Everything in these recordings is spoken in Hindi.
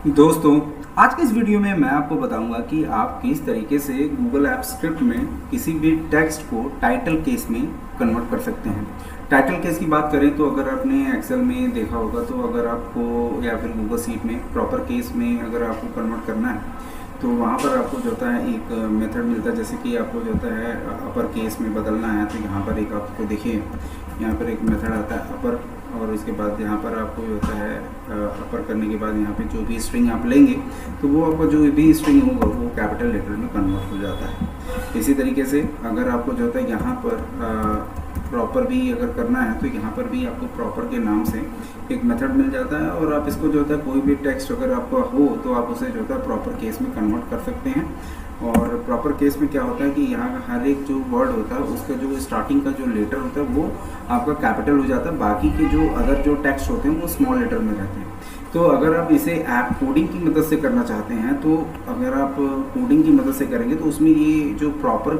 दोस्तों, आज के इस वीडियो में मैं आपको बताऊंगा कि आप किस तरीके से गूगल ऐप स्क्रिप्ट में किसी भी टेक्स्ट को टाइटल केस में कन्वर्ट कर सकते हैं। टाइटल केस की बात करें तो अगर आपने एक्सेल में देखा होगा तो अगर आपको या फिर गूगल शीट में प्रॉपर केस में अगर आपको कन्वर्ट करना है तो वहाँ पर आपको जो होता है एक मेथड मिलता है। जैसे कि आपको जो होता है अपर केस में बदलना है तो यहाँ पर एक आपको देखिए यहाँ पर एक मेथड आता है अपर, और इसके बाद यहाँ पर आपको जो होता है अपर करने के बाद यहाँ पे जो भी स्ट्रिंग आप लेंगे तो वो आपका जो भी स्ट्रिंग होगा वो कैपिटल लेटर में कन्वर्ट हो जाता है। इसी तरीके से अगर आपको जो होता है यहाँ पर प्रॉपर भी अगर करना है तो यहाँ पर भी आपको प्रॉपर के नाम से एक मेथड मिल जाता है, और आप इसको जो होता है कोई भी टेक्स्ट अगर आपका हो तो आप उसे जो होता है प्रॉपर केस में कन्वर्ट कर सकते हैं। और प्रॉपर केस में क्या होता है कि यहाँ का हर एक जो वर्ड होता है उसका जो स्टार्टिंग का जो लेटर होता है वो आपका कैपिटल हो जाता है, बाकी के जो अदर जो टेक्स्ट होते हैं वो स्मॉल लेटर में रहते हैं। तो अगर आप इसे ऐप कोडिंग की मदद से करना चाहते हैं तो अगर आप कोडिंग की मदद से करेंगे तो उसमें ये जो प्रॉपर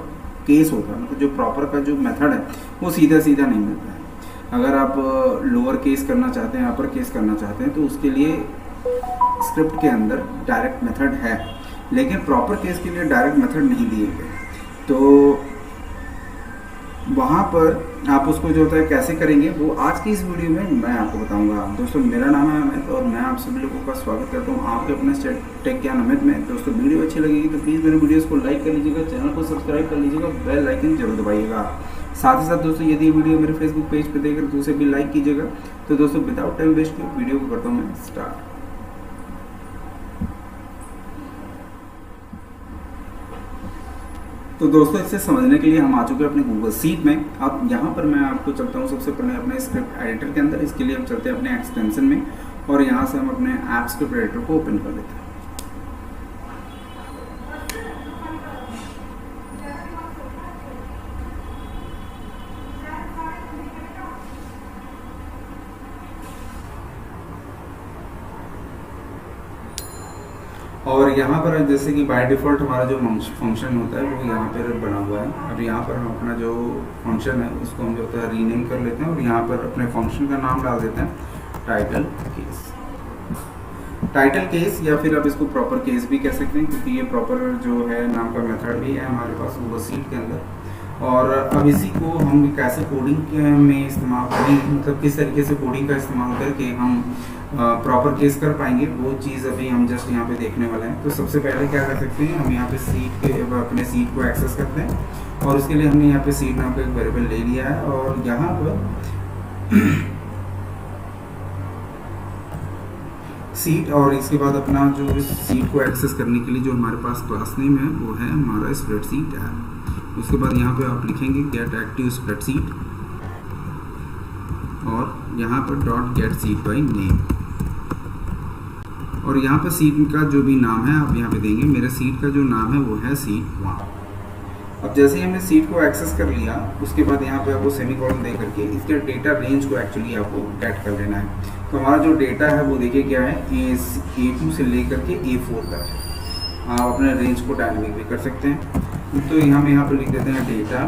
केस होता है मतलब जो प्रॉपर का जो मेथड है वो सीधा सीधा नहीं मिलता है। अगर आप लोअर केस करना चाहते हैं अपर केस करना चाहते हैं तो उसके लिए स्क्रिप्ट के अंदर डायरेक्ट मेथड है, लेकिन प्रॉपर केस के लिए डायरेक्ट मेथड नहीं दिए गए। तो वहाँ पर आप उसको जो होता है कैसे करेंगे वो आज की इस वीडियो में मैं आपको बताऊंगा। दोस्तों, मेरा नाम है अमित और मैं आप सभी लोगों का स्वागत करता हूँ आपके अपने टेक ज्ञान अमित में। दोस्तों, वीडियो अच्छी लगेगी तो प्लीज़ मेरे वीडियोस को लाइक कर लीजिएगा, चैनल को सब्सक्राइब कर लीजिएगा, बेल आइकन जरूर दबाइएगा। साथ ही साथ दोस्तों, यदि वीडियो मेरे फेसबुक पेज पर देख रहे तो उसे भी लाइक कीजिएगा। तो दोस्तों, विदाउट टाइम वेस्ट वीडियो को करता हूँ मैं स्टार्ट। तो दोस्तों, इसे समझने के लिए हम आ चुके हैं अपने गूगल शीट में। अब यहाँ पर मैं आपको चलता हूँ सबसे पहले अपने स्क्रिप्ट एडिटर के अंदर। इसके लिए हम चलते हैं अपने एक्सटेंशन में और यहाँ से हम अपने ऐप स्क्रिप्ट एडिटर को ओपन कर लेते हैं। और यहाँ पर जैसे कि बाय डिफ़ॉल्ट हमारा जो फंक्शन होता है वो यहाँ पर बना हुआ है। अब यहाँ पर हम अपना जो फंक्शन है उसको हम जो होता है रीनेम कर लेते हैं और यहाँ पर अपने फंक्शन का नाम डाल देते हैं टाइटल केस। टाइटल केस या फिर आप इसको प्रॉपर केस भी कह सकते हैं क्योंकि ये प्रॉपर जो है नाम का मेथड भी है हमारे पास गूगल शीट के अंदर। और अब इसी को हम कैसे कोडिंग में इस्तेमाल करेंगे, मतलब किस तरीके से कोडिंग का इस्तेमाल करके हम प्रॉपर केस कर पाएंगे वो चीज़ अभी हम जस्ट यहाँ पे देखने वाले हैं। तो सबसे पहले क्या कर सकते हैं, हम यहाँ पे सीट के अपने सीट को एक्सेस करते हैं और उसके लिए हमने यहाँ पे सीट नाम का एक वेरिएबल ले लिया है। और यहाँ पर सीट और इसके बाद अपना जो इस सीट को एक्सेस करने के लिए जो हमारे पास क्लास नेम है वो है हमारा स्प्रेडशीट ऐप। उसके बाद यहाँ पे आप लिखेंगे गेट एक्टिव स्प्रेडशीट और यहाँ पर dot gate seat by name, और यहाँ पर सीट का जो भी नाम है आप यहाँ पे देंगे। मेरे सीट का जो नाम है वो है सीट 1। अब जैसे ही हमने सीट को एक्सेस कर लिया उसके बाद यहाँ पे आपको सेमीकोलन दे करके इसके डेटा रेंज को एक्चुअली आपको गेट कर लेना है। तो हमारा जो डेटा है वो देखिए क्या है, A2 से लेकर के A4 तक है। आप अपने रेंज को डायनेमिक भी कर सकते हैं। तो यहाँ पर लिख देते हैं डेटा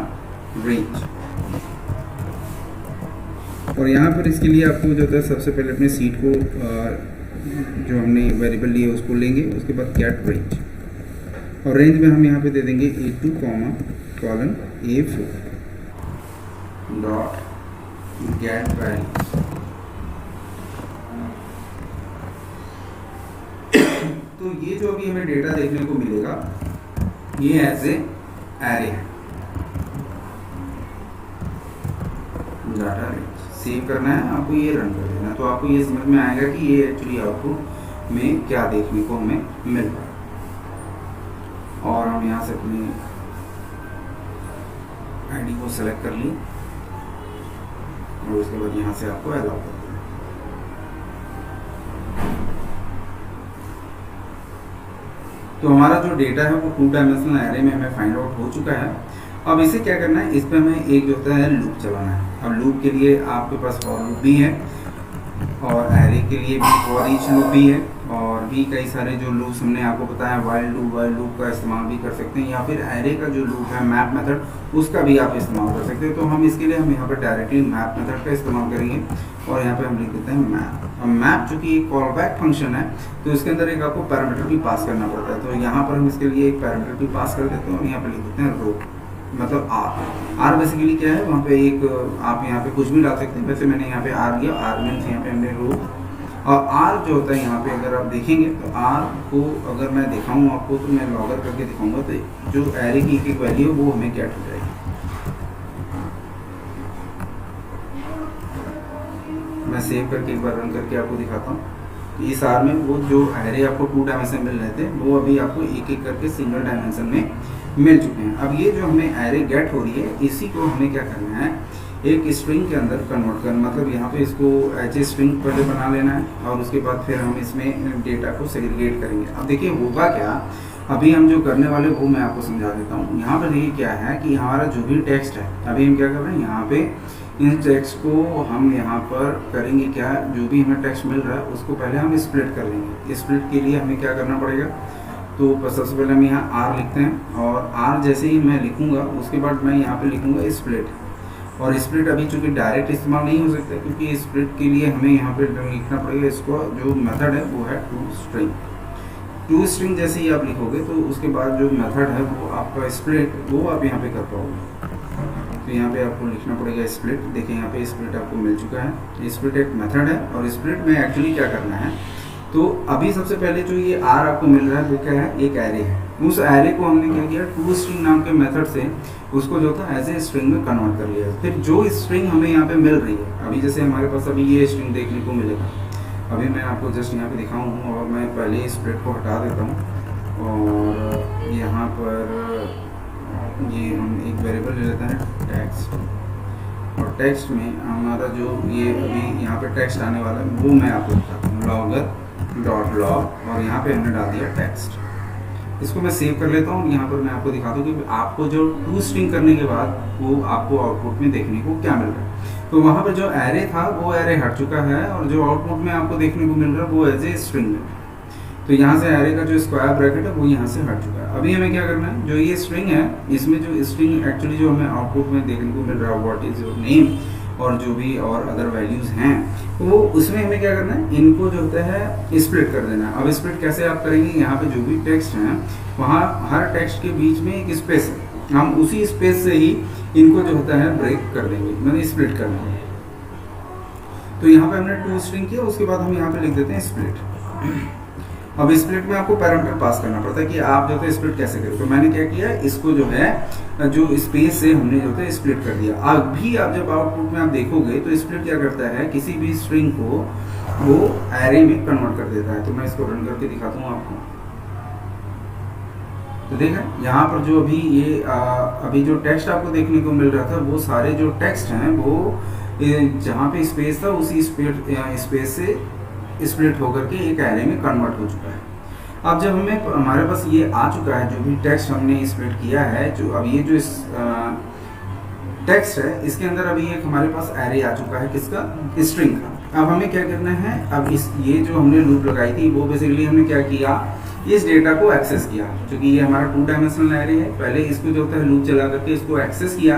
रेंज, और यहाँ पर इसके लिए आपको जो है सबसे पहले अपने सीट को जो हमने वेरिएबल लिए उसको लेंगे। उसके बाद गेट रेंज, और रेंज में हम यहाँ पे दे देंगे A2 colon A4 dot gate values. तो ये जो अभी हमें डेटा देखने को मिलेगा ये एज ए एरे है। डाटा रेंज सेव करना है आपको, ये रन कर देना, तो आपको ये समझ में आएगा कि ये एक्चुअली आउटपुट में क्या देखने को हमें मिल रहा है। और हम यहाँ से अपनी आईडी को सेलेक्ट कर ली और उसके बाद यहाँ से आपको अलाउ कर देना। तो हमारा जो डेटा है वो 2 डायमेंशनल एरे में हमें फाइंड आउट हो चुका है। अब इसे क्या करना है, इस पर हमें एक जो होता है लूप चलाना है। अब लूप के लिए आपके पास फॉर लूप भी है और एरे के लिए भी फॉर ईच लूप भी है, और अभी कई सारे जो लूप्स हमने आपको बताया, वाइल लूप का इस्तेमाल भी कर सकते हैं, या फिर एरे का जो लूप है मैप मेथड उसका भी आप इस्तेमाल कर सकते हैं। तो हम इसके लिए हम यहाँ पर डायरेक्टली मैप मेथड का इस्तेमाल करेंगे और यहाँ पे हम लिख देते हैं मैप। अब मैप चूँकि एक कॉल बैक फंक्शन है तो इसके अंदर एक आपको पैरामीटर भी पास करना पड़ता है। तो यहाँ पर हम इसके लिए एक पैरामीटर भी पास कर देते हैं और यहाँ पर लिख देते हैं रो, मतलब आर बेसिकली क्या है, वहाँ पे एक आप यहाँ पे कुछ भी डाल सकते हैं। वैसे मैंने यहाँ पे आर लिया, आर मीन्स यहाँ पे हमने रो, और आर जो होता है यहाँ पे अगर आप देखेंगे तो आर को अगर मैं दिखाऊँ आपको तो मैं लॉगर करके दिखाऊंगा तो जो एरे की एक वैल्यू वो हमें गेट हो जाएगी। मैं सेव करके एक बार रन करके आपको दिखाता हूँ। इस आर में वो जो एरे आपको 2 डायमेंशन मिल रहे थे वो अभी आपको एक एक करके सिंगल डायमेंशन में मिल चुके हैं। अब ये जो हमें एरे गेट हो रही है इसी को हमें क्या करना है, एक स्ट्रिंग के अंदर कन्वर्ट करना, मतलब यहाँ पे इसको एच स्ट्रिंग पहले बना लेना है और उसके बाद फिर हम इसमें डेटा को सेग्रीगेट करेंगे। अब देखिए होगा क्या, अभी हम जो करने वाले वो मैं आपको समझा देता हूँ। यहाँ पर देखिए क्या है कि हमारा जो भी टेक्स्ट है, अभी हम क्या कर रहे हैं, यहाँ पे इन टेक्स्ट को हम यहाँ पर करेंगे क्या, जो भी हमें टेक्स्ट मिल रहा है उसको पहले हम स्प्लिट कर लेंगे। स्प्लिट के लिए हमें क्या करना पड़ेगा, तो सबसे पहले हम यहाँ आर लिखते हैं और आर जैसे ही मैं लिखूँगा उसके बाद मैं यहाँ पे लिखूँगा स्प्लिट। और स्प्लिट अभी चूँकि डायरेक्ट इस्तेमाल नहीं हो सकता क्योंकि स्प्लिट के लिए हमें यहाँ पे लिखना पड़ेगा, इसको जो मेथड है वो है टू स्ट्रिंग। जैसे ही आप लिखोगे तो उसके बाद जो मेथड है वो आपका स्प्लिट वो आप यहाँ पे कर पाओगे। तो यहाँ पे आपको लिखना पड़ेगा स्प्लिट। देखिए यहाँ पे स्प्लिट आपको मिल चुका है। स्प्लिट एक मेथड है और स्प्लिट में एक्चुअली क्या करना है, तो अभी सबसे पहले जो ये आर आपको मिल रहा है वो क्या है, एक एरे है। उस एरे को हमने क्या किया, टू स्ट्रिंग नाम के मेथड से उसको जो था एज ए स्ट्रिंग में कन्वर्ट कर लिया। फिर जो स्ट्रिंग हमें यहाँ पे मिल रही है, अभी जैसे हमारे पास अभी ये स्ट्रिंग देखने को मिलेगा, अभी मैं आपको जस्ट यहाँ पे दिखाऊँ और मैं पहले स्प्लिट को हटा देता हूँ और यहाँ पर ये हम एक वेरिएबल ले लेते हैं टेक्स्ट, और टेक्स्ट में हमारा जो ये अभी यहाँ पे टेक्स्ट आने वाला है वो मैं आपको दिखाता हूँ, logger.log, और यहाँ पे हमने डाल दिया टेक्स्ट। इसको मैं सेव कर लेता हूँ। यहाँ पर मैं आपको दिखाता हूँ कि आपको जो टू स्ट्रिंग करने के बाद वो आपको आउटपुट में देखने को क्या मिल रहा है। तो वहाँ पर जो एरे था वो एरे हट चुका है और जो आउटपुट में आपको देखने को मिल रहा है वो एज ए स्ट्रिंग है। तो यहाँ से एरे का जो स्क्वायर ब्रैकेट है वो यहाँ से हट चुका है। अभी हमें क्या करना है, जो ये स्ट्रिंग है इसमें जो स्ट्रिंग एक्चुअली जो हमें आउटपुट में देखने को मिल रहा है व्हाट इज योर नेम और जो भी और अदर वैल्यूज़ हैं, वो उसमें हमें क्या करना है, इनको जो होता है स्प्लिट कर देना है। अब स्प्लिट कैसे आप करेंगे, यहाँ पे जो भी टेक्स्ट हैं वहाँ हर टेक्स्ट के बीच में एक स्पेस है, हम उसी स्पेस से ही इनको जो होता है ब्रेक कर देंगे, मतलब स्प्लिट कर देंगे। तो यहाँ पे हमने टू स्ट्रिंग किया, उसके बाद हम यहाँ पे लिख देते हैं स्प्लिट। अब स्प्लिट में आपको पैरामीटर पास करना पड़ता है कि आप जो है स्प्लिट कैसे करें। तो मैंने क्या किया, इसको जो है जो स्पेस से हमने जो है स्प्लिट कर दिया। अभी आप जब आउटपुट में आप देखोगे तो स्प्लिट क्या करता है, किसी भी स्ट्रिंग को वो एरे में कन्वर्ट कर देता है। तो मैं इसको रन करके दिखाता हूँ आपको। तो देखा यहाँ पर जो अभी ये अभी जो टेक्स्ट आपको देखने को मिल रहा था वो सारे जो टेक्स्ट हैं वो जहाँ पे स्पेस था उसी स्पेस से स्प्लिट होकर के एक एरे में कन्वर्ट हो चुका है। अब जब हमारे पास ये आ चुका है जो भी टेक्स्ट हमने स्प्लिट किया है, जो अब ये जो टेक्स्ट है इसके अंदर अभी एक हमारे पास एरे आ चुका है, किसका, स्ट्रिंग का। अब हमें क्या करना है, अब ये जो हमने लूप लगाई थी वो बेसिकली हमने क्या किया, इस डेटा को एक्सेस किया। क्योंकि ये हमारा 2 डायमेंशनल एरे है, पहले इसको जो होता है लूप चला करके इसको एक्सेस किया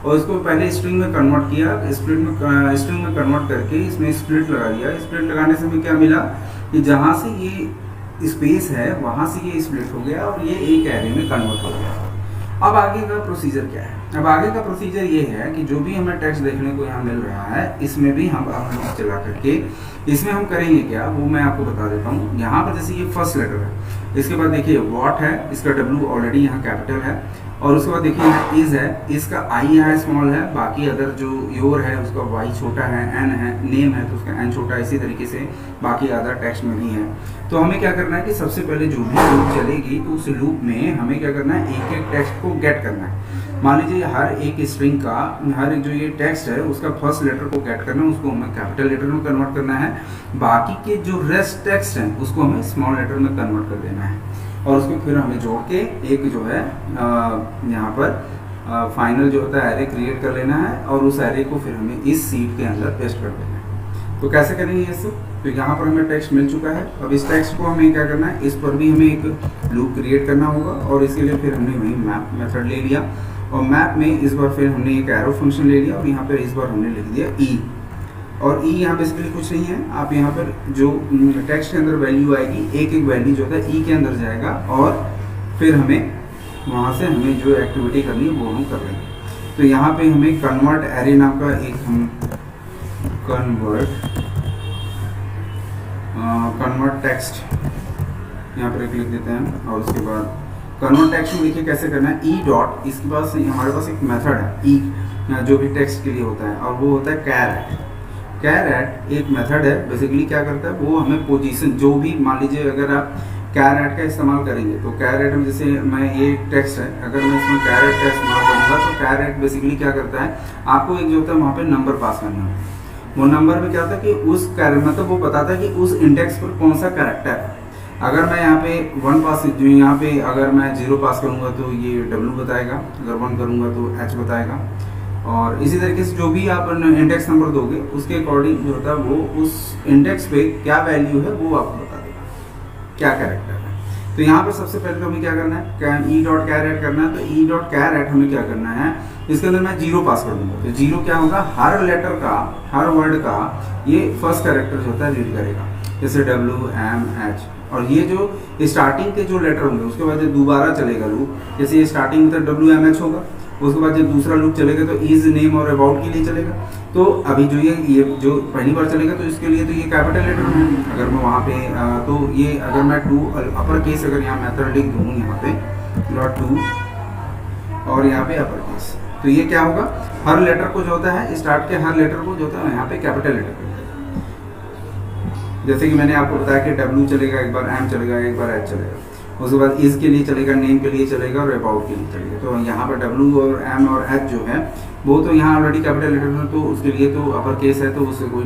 और इसको पहले स्ट्रिंग में कन्वर्ट किया। स्ट्रिंग में कन्वर्ट करके इसमें स्प्लिट लगा दिया। स्प्लिट लगाने से हमें क्या मिला कि जहाँ से ये स्पेस है वहाँ से ये स्प्लिट हो गया और ये एक एरे में कन्वर्ट हो गया। अब आगे का प्रोसीजर क्या है, अब आगे का प्रोसीजर ये है कि जो भी हमें टेक्स्ट देखने को यहाँ मिल रहा है इसमें भी हम लूप चला करके इसमें हम करेंगे क्या, वो मैं आपको बता देता हूँ। यहाँ पर जैसे ये फर्स्ट लेटर है, इसके बाद देखिए व्हाट है, इसका W ऑलरेडी यहाँ कैपिटल है, और उसके बाद देखिए यहाँ इज है, इसका I यहाँ स्मॉल है, बाकी अदर जो योर है उसका Y छोटा है, N है, नेम है तो उसका N छोटा है, इसी तरीके से बाकी अदर टेक्स्ट में भी है। तो हमें क्या करना है कि सबसे पहले जो भी लूप चलेगी तो उस लूप में हमें क्या करना है, एक एक टेक्स्ट को गेट करना है। मान लीजिए हर एक स्ट्रिंग का हर एक जो ये टेक्स्ट है उसका फर्स्ट लेटर को गेट करना है, उसको हमें कैपिटल लेटर में कन्वर्ट करना है। बाकी के जो रेस्ट टेक्स्ट हैं उसको हमें स्मॉल लेटर में कन्वर्ट कर देना है और उसको फिर हमें जोड़ के एक जो है यहाँ पर फाइनल जो होता है एरे क्रिएट कर लेना है और उस एरे को फिर हमें इस सीट के अंदर पेस्ट कर देना है। तो कैसे करेंगे ये सब? तो यहाँ पर हमें टेक्स्ट मिल चुका है। अब इस टेक्स्ट को हमें क्या करना है, इस पर भी हमें एक लूप क्रिएट करना होगा और इसके लिए फिर हमने वही मैप मेथड ले लिया और मैप में इस बार फिर हमने एक एरो फंक्शन ले लिया और यहाँ पर इस बार हमने लिख दिया ई। और ई यहाँ बेसिकली कुछ नहीं है, आप यहाँ पर जो टेक्स्ट के अंदर वैल्यू आएगी एक एक वैल्यू जो है ई के अंदर जाएगा और फिर हमें वहाँ से हमें जो एक्टिविटी करनी है वो हम कर लेंगे। तो यहाँ पे हमें कन्वर्ट एरे नाम का एक हम कन्वर्ट टेक्स्ट यहाँ पर एक लिख देते हैं और उसके बाद कन्वर्ट टेक्स्ट में देखिए कैसे करना है, ई डॉट, इसके पास हमारे पास एक मेथड है ई जो भी टेक्स्ट के लिए होता है और वो होता है कैर एट एक मेथड है। बेसिकली क्या करता है वो हमें पोजीशन जो भी, मान लीजिए अगर आप कैर एट का इस्तेमाल करेंगे तो कैर एट में जैसे मैं ये टेक्स्ट है, अगर मैं इसमें कैर एट का इस्तेमाल करूँगा तो कैर एट बेसिकली क्या करता है, आपको एक जो होता है वहाँ पे नंबर पास करना है। वो नंबर में क्या होता है कि उस मतलब वो बताता है कि उस इंडेक्स पर कौन सा कैरेक्टर है। अगर मैं यहाँ पे 1 पास, जो यहाँ पे अगर मैं 0 पास करूँगा तो ये W बताएगा, अगर 1 करूँगा तो H बताएगा और इसी तरीके से जो भी आप इंडेक्स नंबर दोगे उसके अकॉर्डिंग जो होता है वो उस इंडेक्स पे क्या वैल्यू है वो आपको बता देगा, क्या कैरेक्टर है। तो यहाँ पर सबसे पहले तो हमें क्या करना है, ई डॉट कैर एट करना है। तो ई डॉट कैर एट हमें क्या करना है, इसके अंदर मैं 0 पास कर दूंगा। तो 0 क्या होगा, हर लेटर का, हर वर्ड का ये फर्स्ट कैरेक्टर जो होता है रीड करेगा, जैसे W M H। और ये जो स्टार्टिंग के जो लेटर होंगे उसके बाद जब दोबारा चलेगा लूप, जैसे ये स्टार्टिंग में तो W M H होगा, उसके बाद जब दूसरा लूप चलेगा तो इज, नेम और अबाउट के लिए चलेगा। तो अभी जो ये जो पहली बार चलेगा तो इसके लिए तो ये कैपिटल लेटर है। अगर मैं वहाँ पे तो ये अगर मैं टू अपर केस, अगर यहाँ मेथड लिख दूँ यहाँ पे डॉट टू और यहाँ पे अपर केस, तो ये क्या होगा, हर लेटर को जो होता है, स्टार्ट के हर लेटर को जो होता है यहाँ पे कैपिटल लेटर करते हैं। जैसे कि मैंने आपको बताया कि W चलेगा, एक बार M चलेगा, एक बार H चलेगा, उसके बाद इज के लिए चलेगा, नेम के लिए चलेगा और अबाउट के लिए चलेगा। तो यहाँ पर W और M और H जो है वो तो यहाँ ऑलरेडी कैपिटल लेटर है, तो उसके लिए तो अपर केस है, तो उससे कोई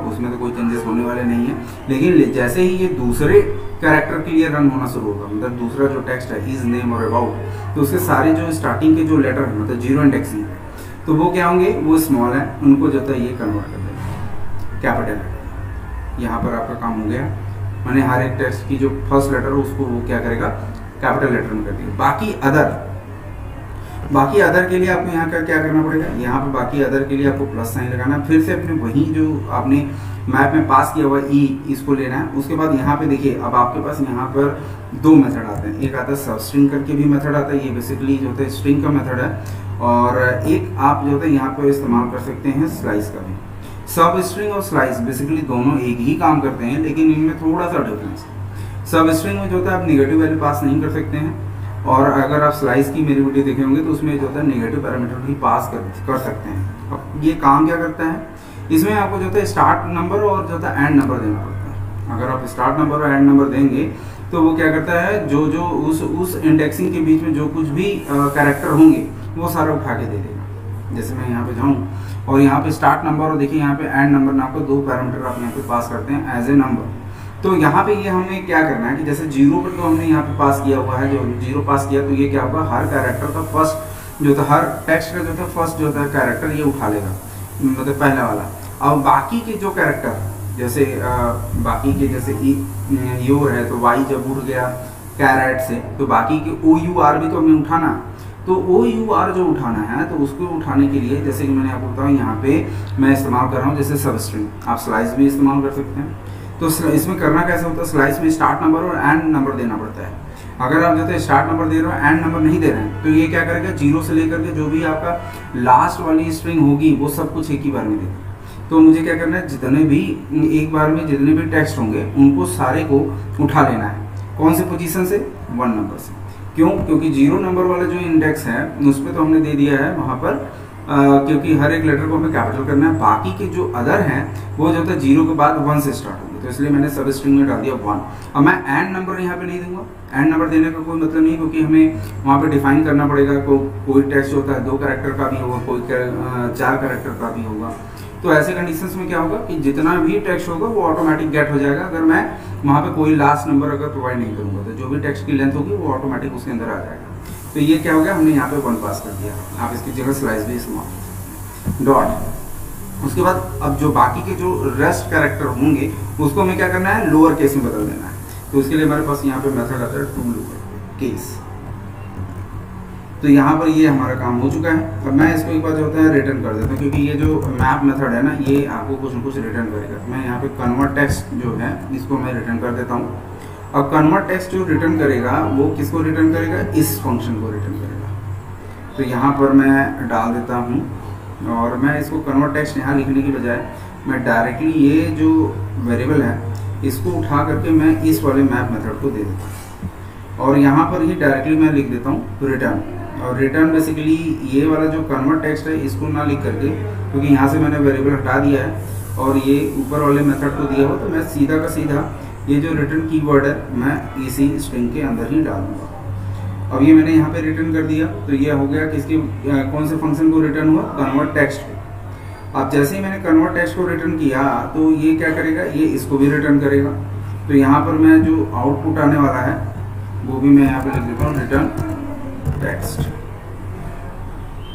उसमें तो कोई चेंजेस होने वाले नहीं है। लेकिन जैसे ही ये दूसरे कैरेक्टर के लिए रन होना शुरू होगा, मतलब दूसरा जो टेक्स्ट है इज, नेम और अबाउट, तो उसके सारे जो स्टार्टिंग के जो लेटर है मतलब 0 इंडेक्सिंग है, तो वो क्या होंगे, वो स्मॉल है, उनको जो है ये कन्वर्ट कर देंगे कैपिटल लेटर। यहाँ पर आपका काम हो गया, मैंने हर एक टेक्स्ट की जो फर्स्ट लेटर है उसको वो क्या करेगा, कैपिटल लेटर में कर दिया। बाकी अदर के लिए आपको यहाँ का क्या करना पड़ेगा, यहाँ पे बाकी अदर के लिए आपको प्लस साइन लगाना है, फिर से अपने वही जो आपने मैप में पास किया हुआ ई, इसको लेना है। उसके बाद यहाँ पे देखिए अब आपके पास यहाँ पर 2 मेथड आते हैं, एक आता है सब स्ट्रिंग करके भी मेथड आता है, ये बेसिकली जो होता है स्ट्रिंग का मेथड है, और एक आप जो होता है यहाँ पर इस्तेमाल कर सकते हैं स्लाइस का भी। सब स्ट्रिंग और स्लाइस बेसिकली दोनों एक ही काम करते हैं, लेकिन इनमें थोड़ा सा डिफरेंस है। सब स्ट्रिंग में जो होता है आप नेगेटिव वैल्यू पास नहीं कर सकते हैं, और अगर आप स्लाइस की मेरी वीडियो देखे होंगे तो उसमें जो होता है नेगेटिव पैरामीटर भी पास कर सकते हैं। अब ये काम क्या करता है, इसमें आपको जो होता है स्टार्ट नंबर और जो होता है एंड नंबर देना पड़ता है। अगर आप स्टार्ट नंबर और एंड नंबर देंगे तो वो क्या करता है, जो उस इंडेक्सिंग के बीच में जो कुछ भी कैरेक्टर होंगे वो सारा उठा के दे देगा। जैसे मैं यहाँ पे जाऊँ और यहाँ पे स्टार्ट नंबर और देखिए यहाँ पे एंड नंबर नाम का 2 पैरामीटर आप यहाँ पे पास करते हैं एज ए नंबर। तो यहाँ पे ये हमें क्या करना है कि जैसे 0 पर तो हमने यहाँ पे पास किया हुआ है, जो 0 पास किया, तो ये क्या होगा, हर कैरेक्टर का फर्स्ट जो था, हर टेक्स्ट का जो था फर्स्ट जो होता है कैरेक्टर ये उठा लेगा, मतलब पहला वाला। अब बाकी के जो कैरेक्टर जैसे बाकी के जैसे योर है तो वाई जब उठ गया कैरेट से, तो बाकी के OUR भी तो हमें उठाना, तो OUR जो उठाना है तो उसको उठाने के लिए जैसे कि मैंने आपको बताया यहाँ पे मैं इस्तेमाल कर रहा हूँ जैसे सब स्ट्रिंग, आप स्लाइस भी इस्तेमाल कर सकते हैं। तो इसमें करना कैसे होता है, स्लाइस में स्टार्ट नंबर और एंड नंबर देना पड़ता है। अगर आप जो है स्टार्ट नंबर दे रहे हो, एंड नंबर नहीं दे रहे हैं, तो ये क्या करेगा, 0 से लेकर के जो भी आपका लास्ट वाली स्ट्रिंग होगी वो सब कुछ एक ही बार में देगा। तो मुझे क्या करना है, जितने भी एक बार में जितने भी टेक्स्ट होंगे उनको सारे को उठा लेना है। कौन से पोजीशन से, 1 नंबर से। क्यों, क्योंकि 0 नंबर वाला जो इंडेक्स है उस पर तो हमने दे दिया है वहाँ पर क्योंकि हर एक लेटर को हमें कैपिटल करना है। बाकी के जो अदर हैं वो जो होता है 0 के बाद 1 से स्टार्ट होंगे, तो इसलिए मैंने सब स्ट्रिंग में डाल दिया 1। अब मैं एंड नंबर यहाँ पे नहीं दूंगा, एंड नंबर देने का कोई मतलब नहीं, क्योंकि हमें वहाँ पे डिफाइन करना पड़ेगा कोई टेक्स्ट होता है 2 कैरेक्टर का भी होगा, कोई 4 कैरेक्टर का भी होगा। तो ऐसे कंडीशंस में क्या होगा कि जितना भी टेक्स्ट होगा वो ऑटोमेटिक गेट हो जाएगा, अगर मैं वहाँ पे कोई लास्ट नंबर अगर प्रोवाइड नहीं करूँगा, तो जो भी टेक्स्ट की लेंथ होगी वो ऑटोमेटिक उसके अंदर आ जाएगा। तो ये क्या हो गया, हमने यहाँ पे 1 पास कर दिया। आप इसकी जगह स्लाइस भी इस्तेमाल डॉट उसके बाद अब जो बाकी के जो रेस्ट कैरेक्टर होंगे उसको हमें क्या करना है, लोअर केस में बदल देना है। तो उसके लिए हमारे पास यहाँ पे मेथड आता है टू लोअर केस। तो यहाँ पर ये हमारा काम हो चुका है। अब मैं इसको एक बार जो होता है रिटर्न कर देता हूँ, क्योंकि ये जो मैप मेथड है ना ये आपको कुछ न कुछ रिटर्न करेगा। मैं यहाँ पे कन्वर्ट टेक्स्ट जो है इसको मैं रिटर्न कर देता हूँ। अब कन्वर्ट टेक्स्ट जो रिटर्न करेगा वो किसको रिटर्न करेगा, इस फंक्शन को रिटर्न करेगा। तो यहाँ पर मैं डाल देता हूँ और मैं इसको कन्वर्ट टेक्स्ट यहाँ लिखने की बजाय मैं डायरेक्टली ये जो वेरिएबल है इसको उठा करके मैं इस वाले मैप मेथड को दे देता हूँ और यहाँ पर ही डायरेक्टली मैं लिख देता हूँ रिटर्न। और रिटर्न बेसिकली ये वाला जो कन्वर्ट टेक्स्ट है इसको ना लिख करके, क्योंकि यहाँ से मैंने वेरिएबल हटा दिया है और ये ऊपर वाले मेथड को दिया हो, तो मैं सीधा का सीधा ये जो रिटर्न कीवर्ड है मैं इसी स्ट्रिंग के अंदर ही डाल दूँगा। अब ये मैंने यहाँ पे रिटर्न कर दिया, तो ये हो गया किसकी कौन से फंक्शन को रिटर्न हुआ, कन्वर्ट टेक्स्ट को। अब जैसे ही मैंने कन्वर्ट टेक्स्ट को रिटर्न किया तो ये क्या करेगा, ये इसको भी रिटर्न करेगा। तो यहाँ पर मैं जो आउटपुट आने वाला है वो भी मैं यहाँ पे लिख देता हूँ रिटर्न टेक्स्ट।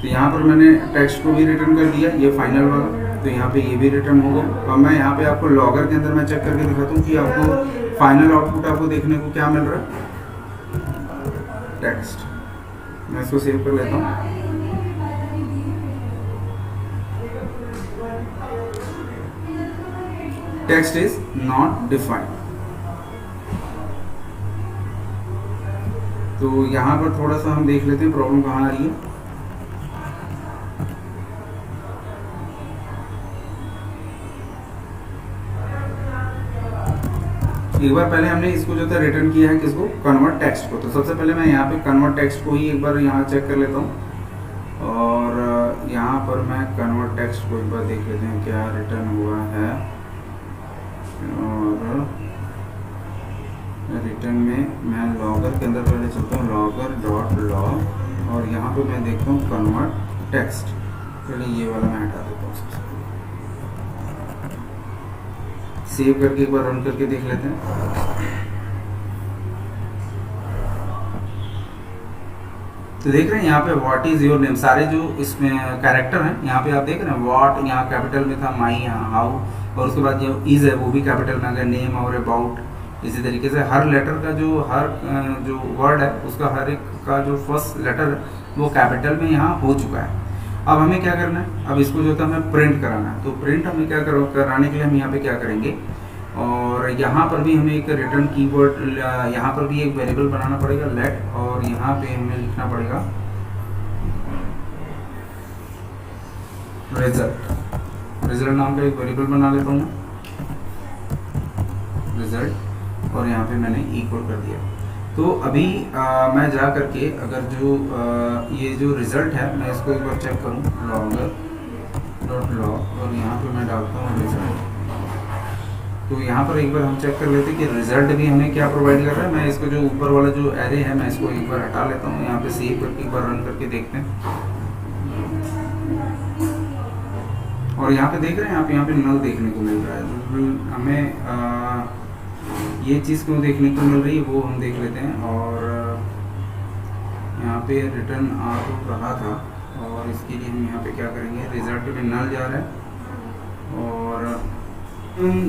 तो यहाँ पर मैंने टेक्स्ट को भी रिटर्न कर दिया, ये फाइनल वाला, तो यहाँ पे ये भी रिटर्न हो गया। अब मैं यहाँ पे आपको लॉगर के अंदर मैं चेक करके दिखाता हूँ कि आपको फाइनल आउटपुट आपको देखने को क्या मिल रहा है, टेक्स्ट। मैं इसको सेव कर लेता हूँ। Text is not defined. तो यहाँ पर थोड़ा सा हम देख लेते हैं प्रॉब्लम कहाँ आ रही है। एक बार पहले हमने इसको जो था रिटर्न किया है किसको, कन्वर्ट टेक्स्ट को। तो सबसे पहले मैं यहाँ पे कन्वर्ट टेक्स्ट को ही एक बार यहाँ चेक कर लेता हूँ और यहाँ पर मैं कन्वर्ट टेक्स्ट को एक बार देख लेते हैं क्या रिटर्न हुआ है। और रिटर्न में मैं लॉगर के अंदर पहले चलता हूँ, लॉगर डॉट लॉग, और यहाँ पे मैं देखता हूँ कन्वर्ट टेक्स्ट। पहले ये वाला मैं हटा देता हूँ सबसे, सेव करके एक बार रन करके देख लेते हैं। तो देख रहे हैं यहाँ पे व्हाट इज योर नेम, सारे जो इसमें कैरेक्टर हैं यहाँ पे आप देख रहे हैं, व्हाट यहाँ कैपिटल में था, माई यहाँ हाउ, और उसके बाद जो इज है वो भी कैपिटल में आ गया, नेम और अबाउट। इसी तरीके से हर लेटर का जो वर्ड है उसका हर एक का जो फर्स्ट लेटर है वो कैपिटल में यहाँ हो चुका है। अब हमें क्या करना है, अब इसको जो था हमें प्रिंट कराना है। तो प्रिंट हमें क्या कराने के लिए हम यहाँ पे क्या करेंगे, और यहाँ पर भी हमें एक रिटर्न कीवर्ड, यहाँ पर भी एक वेरिएबल बनाना पड़ेगा लेट, और यहाँ पे हमें लिखना पड़ेगा रिजल्ट नाम का एक वेरिएबल बना लेता हूँ रिजल्ट, और यहाँ पे मैंने इक्वल कर दिया। तो अभी मैं जा करके अगर जो ये जो रिजल्ट है मैं इसको एक बार चेक करूँ, लॉगर डॉट लॉग, और यहाँ पे मैं डालता हूँ रिजल्ट। तो यहाँ पर एक बार हम चेक कर लेते हैं कि रिजल्ट भी हमें क्या प्रोवाइड कर रहा है। मैं इसको जो ऊपर वाला जो एरे है मैं इसको एक बार हटा लेता हूँ, यहाँ पे सेव करके एक बार रन करके देखते हैं। और यहाँ पे देख रहे हैं आप, यहाँ पे नल देखने को मिल रहा है। हमें ये चीज़ क्यों देखने को मिल रही है वो हम देख लेते हैं। और यहाँ पे रिटर्न आ तो रहा था, और इसके लिए हम यहाँ पे क्या करेंगे, रिजल्ट में नल जा रहा है। और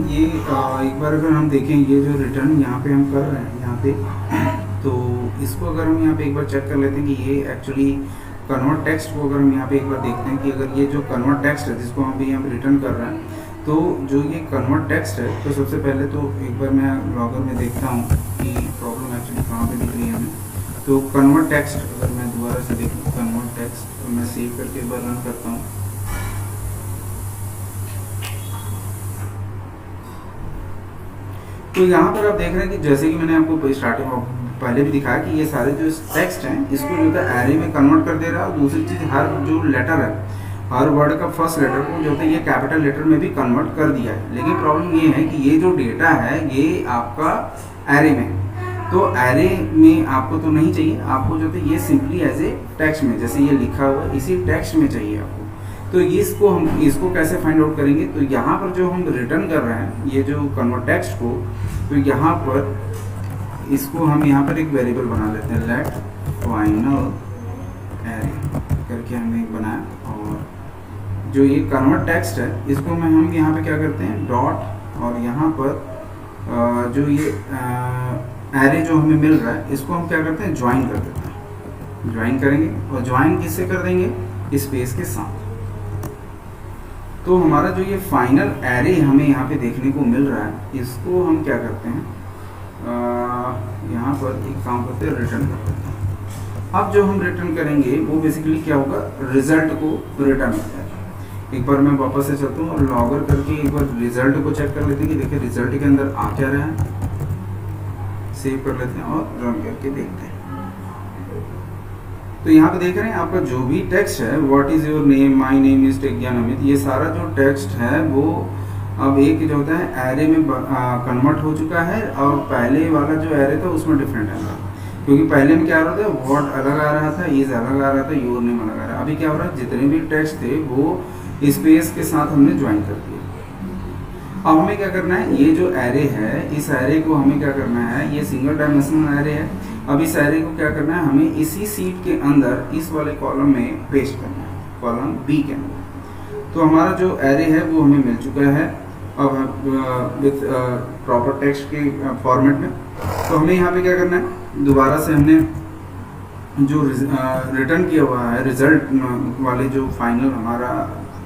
ये एक बार अगर हम देखें ये जो रिटर्न यहाँ पे हम कर रहे हैं यहाँ पे, तो इसको अगर हम यहाँ पे एक बार चेक कर लेते हैं कि ये एक्चुअली कन्वर्ट टेक्स्ट को अगर हम यहाँ पे एक बार देखते हैं कि अगर ये जो कन्वर्ट टेक्स्ट है जिसको हम भी यहाँ पे रिटर्न कर रहे हैं, तो जो ये कन्वर्ट टेक्स्ट है, तो सबसे पहले तो एक बार मैं लॉगर में देखता हूँ कि प्रॉब्लम एक्चुअली कहाँ पे दिख रही है हमें। तो कन्वर्ट टेक्स्ट अगर मैं दोबारा से देखूँ कन्वर्ट टेक्स्ट, तो मैं सेव करके एक बार रन करता हूँ। तो यहाँ पर आप देख रहे हैं कि जैसे कि मैंने आपको स्टार्टिंग पहले भी दिखाया कि ये सारे जो टेक्स्ट हैं इसको जो है एरे में कन्वर्ट कर दे रहा है। और दूसरी चीज़, हर जो लेटर है, हर वर्ड का फर्स्ट लेटर को जो है ये कैपिटल लेटर में भी कन्वर्ट कर दिया है। लेकिन प्रॉब्लम ये है कि ये जो डेटा है ये आपका एरे में, तो एरे में आपको तो नहीं चाहिए, आपको जो है ये सिंपली एज ए टेक्स्ट में, जैसे ये लिखा हुआ है इसी टेक्स्ट में चाहिए आपको। तो इसको हम इसको कैसे फाइंड आउट करेंगे, तो यहाँ पर जो हम रिटर्न कर रहे हैं ये जो कन्वर्ट टेक्स्ट को, तो यहाँ पर इसको हम यहाँ पर एक वेरिएबल बना लेते हैं लेट फाइनल एरे करके हमने एक बनाया। और जो ये कन्वर्ट टेक्स्ट है इसको मैं हम यहाँ पे क्या करते हैं डॉट और यहाँ पर जो ये एरे जो हमें मिल रहा है इसको हम क्या करते हैं ज्वाइन कर देते हैं। ज्वाइन करेंगे और ज्वाइन किससे कर देंगे स्पेस के साथ। तो हमारा जो ये फाइनल एरे हमें यहाँ पे देखने को मिल रहा है इसको हम क्या करते हैं यहाँ पर एक काम करते हैं रिटर्न कर देते हैं। अब जो हम रिटर्न करेंगे वो बेसिकली क्या होगा रिजल्ट को रिटर्न होता है। एक बार मैं वापस से चलता हूँ और लॉगर करके एक बार रिजल्ट को चेक कर लेते हैं कि देखिए रिजल्ट के अंदर आ क्या रहा है। सेव कर लेते हैं और रन करके देखते हैं। तो यहाँ पे देख रहे हैं आपका जो भी टेक्स्ट है what is your name, my name is Techgyan Amit, ये सारा जो टेक्स्ट है वो अब एक जो होता है एरे में कन्वर्ट हो चुका है और पहले वाला जो एरे था उसमें डिफरेंट है। क्योंकि पहले में क्या हो रहा था व्हाट अलग आ रहा था, इज अलग आ रहा था, योर नेम अलग आ रहा है। अभी क्या हो रहा है जितने भी टेक्स्ट थे वो स्पेस के साथ हमने ज्वाइन कर दिया। अब हमें क्या करना है ये जो एरे है इस एरे को हमें क्या करना है, ये सिंगल डायमेंशनल एरे है। अब इस एरे को क्या करना है हमें इसी सीट के अंदर इस वाले कॉलम में पेस्ट करना है, कॉलम बी के अंदर। तो हमारा जो एरे है वो हमें मिल चुका है अब विथ प्रॉपर टेक्स्ट के फॉर्मेट में। तो हमें यहाँ पे क्या करना है दोबारा से हमने जो रिटर्न किया हुआ है रिजल्ट वाले जो फाइनल हमारा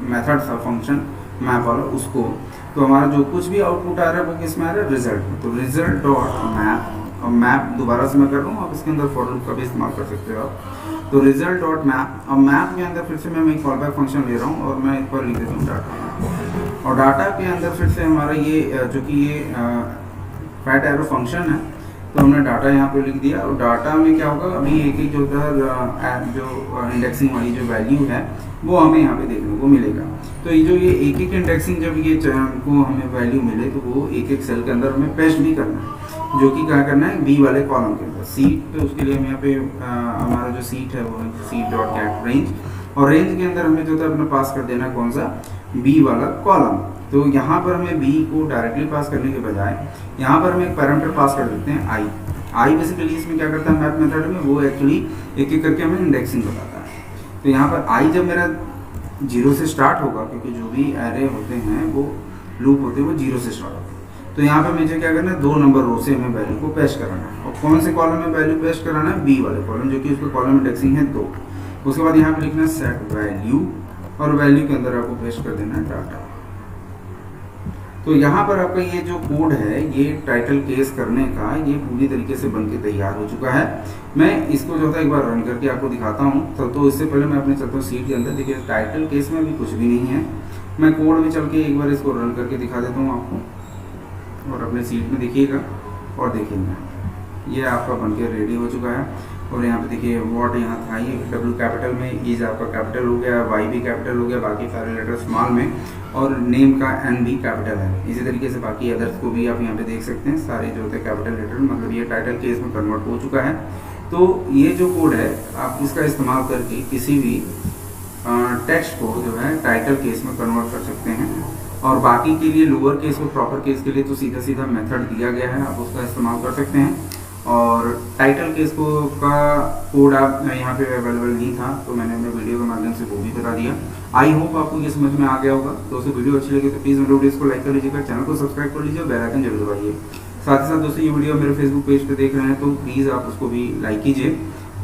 मेथड था फंक्शन मैप वाला उसको, तो हमारा जो कुछ भी आउटपुट आ रहा है वो किस में आ रहा है रिजल्ट में। तो रिजल्ट डॉट मैप, और मैप दोबारा से मैं कर रहा हूँ, आप इसके अंदर फॉर लूप का भी इस्तेमाल कर सकते हो आप। तो रिजल्ट डॉट मैप, और मैप के अंदर फिर से मैं कॉल बैक फंक्शन ले रहा हूँ और मैं एक बार लिख देता हूँ डाटा। और डाटा के अंदर फिर से हमारा ये जो कि ये फैट एरो फंक्शन है तो हमने डाटा यहाँ पे लिख दिया। और डाटा में क्या होगा अभी एक एक जो होता है जो इंडेक्सिंग वाली जो वैल्यू है वो हमें यहाँ पे देखने को मिलेगा। तो ये जो ये एक एक इंडेक्सिंग जब ये को हमें वैल्यू मिले तो वो एक एक सेल के अंदर हमें पेस्ट भी करना है, जो कि क्या करना है बी वाले कॉलम के अंदर सीट। तो उसके लिए हम यहाँ पे हमारा जो सीट है वो सीट डॉट गेट रेंज, और रेंज के अंदर हमें जो है अपना पास कर देना कौन सा बी वाला कॉलम। तो यहाँ पर हमें बी को डायरेक्टली पास करने के बजाय यहाँ पर हम एक पैरामीटर पास कर देते हैं आई। आई बेसिकली इसमें क्या करता है मैप मेथड में वो एक्चुअली एक एक करके हमें इंडेक्सिंग बताता है। तो यहाँ पर आई जब मेरा 0 से स्टार्ट होगा, क्योंकि जो भी एरे होते हैं वो लूप होते हैं वो 0 से स्टार्ट होते हैं, तो यहाँ पर मुझे क्या करना है 2 नंबर रो से हमें वैल्यू को पेस्ट कराना है। और कौन से कॉलम में वैल्यू पेस्ट कराना है बी वाले कॉलम, जो कि उसका कॉलम इंडेक्सिंग है 2। उसके बाद यहाँ पे लिखना है सेट वैल्यू, और वैल्यू के अंदर आपको पेस्ट कर देना है डाटा। तो यहाँ पर आपका ये जो कोड है ये टाइटल केस करने का ये पूरी तरीके से बनके तैयार हो चुका है। मैं इसको जो था एक बार रन करके आपको दिखाता हूँ। तो इससे पहले मैं अपने चलता हूँ सीट के अंदर। देखिए टाइटल केस में भी कुछ भी नहीं है। मैं कोड में चल के एक बार इसको रन करके दिखा देता हूँ आपको, और अपने सीट में देखिएगा और देखिएगा ये आपका बनके रेडी हो चुका है। और यहाँ पे देखिए वॉट यहाँ था ये डब्ल्यू कैपिटल में, ईज आपका कैपिटल हो गया, वाई भी कैपिटल हो गया, बाकी सारे लेटर स्मॉल में, और नेम का एन भी कैपिटल है। इसी तरीके से बाकी अदर्स को भी आप यहाँ पे देख सकते हैं, सारे जो होते हैं कैपिटल लेटर, मतलब ये टाइटल केस में कन्वर्ट हो चुका है। तो ये जो कोड है आप इसका इस्तेमाल करके किसी भी टेक्स्ट को जो है टाइटल केस में कन्वर्ट कर सकते हैं। और बाकी के लिए लोअर केस और प्रॉपर केस के लिए तो सीधा सीधा मेथड दिया गया है, आप उसका इस्तेमाल कर सकते हैं। और टाइटल केस को का कोड आप यहाँ पे अवेलेबल नहीं था तो मैंने अपने वीडियो के माध्यम से वो भी बता दिया। आई होप आपको ये समझ में आ गया होगा। तो दोस्तों वीडियो अच्छी लगी तो प्लीज़ मेरे वीडियोस को लाइक कर लीजिएगा, चैनल को सब्सक्राइब कर लीजिए और बेल आइकन जरूर दबाइए। साथ ही साथ दोस्तों ये वीडियो मेरे फेसबुक पेज पे देख रहे हैं तो प्लीज़ आप उसको भी लाइक कीजिए।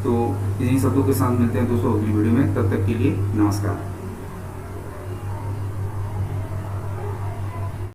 तो इन्हीं शब्दों के साथ मिलते हैं दोस्तों अगली वीडियो में, तब तक के लिए नमस्कार।